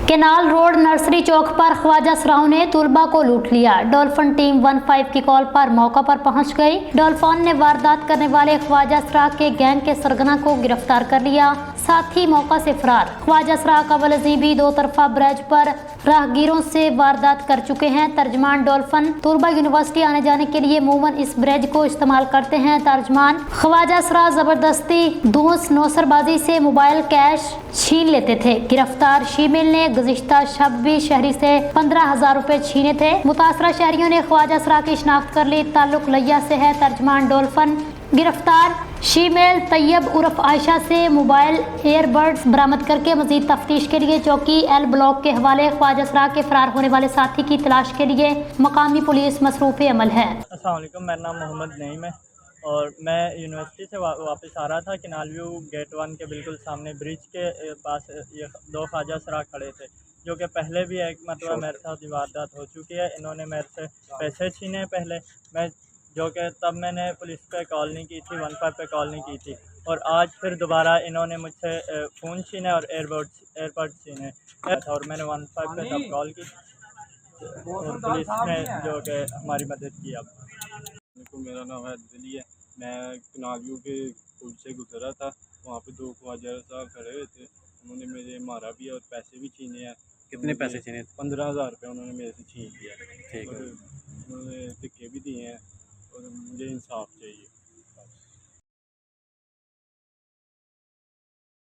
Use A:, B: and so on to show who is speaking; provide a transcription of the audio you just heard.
A: Canal road nursery चौक पर ख्वाजा सराओं ने तुलबा को लूट लिया। डॉल्फिन टीम 15 की कॉल पर मौका पर पहुंच गई। डॉल्फिन ने वारदात करने वाले ख्वाजा सरा के गैंग के सरगना को गिरफ्तार कर लिया, साथ ही मौका से फरार। ख्वाजा सरा का वलजी भी दो तरफा ब्रिज पर राहगीरों से वारदात कर चुके हैं। तर्जमान डॉल्फिन तुलबा यूनिवर्सिटी आने जाने के लिए मूमन इस ब्रिज को इस्तेमाल करते हैं। तर्जमान ख्वाजा सरा जबरदस्ती धूस नौसरबाजी से मोबाइल कैश छीन लेते थे। गिरफ्तार शीमेल ने गुज़िश्ता शब भी शहरी से 15,000 रुपए छीने थे। मुतासरा शहरियों ने ख्वाजा सरा की शिनाख्त कर ली। ताल्लुक लिया से है। तर्जमान डॉल्फिन गिरफ्तार शीमेल तैयब उर्फ आयशा से मोबाइल एयरबड्स बरामद करके मजीद तफ्तीश के लिए चौकी एल ब्लॉक के हवाले। ख्वाजा सरा के फरार होने वाले साथी की तलाश के लिए मकामी पुलिस मसरूफ़ अमल है।
B: अस्सलाम वालेकुम, मेरा नाम मोहम्मद नईम है और मैं यूनिवर्सिटी से वापस आ रहा था। केनाल व्यू गेट 1 के बिल्कुल सामने ब्रिज के पास ये दो ख्वाजा सरा खड़े थे, जो कि पहले भी एक मतलब मेरे साथ वारदात हो चुकी है। इन्होंने मेरे से पैसे छीने पहले, मैं जो कि तब मैंने पुलिस पे कॉल नहीं की थी, 15 पे कॉल नहीं की थी, और आज फिर दोबारा इन्होंने मुझसे फ़ोन छीने और एयरबड्स छीने और मैंने 15 पे तब कॉल की और पुलिस ने जो कि हमारी मदद की। अब
C: मेरा नाम है दिली है। मैं केनाल व्यू के पुल से गुजरा था, वहाँ पे दो ख्वाजा साहब खड़े हुए थे। उन्होंने मेरे मारा भी और पैसे भी छीने हैं।
D: कितने पैसे छीने?
C: 15,000 रुपये उन्होंने मेरे से छीन लिया।
D: ठीक है।
C: उन्होंने टिक्के भी दिए हैं और मुझे इंसाफ चाहिए।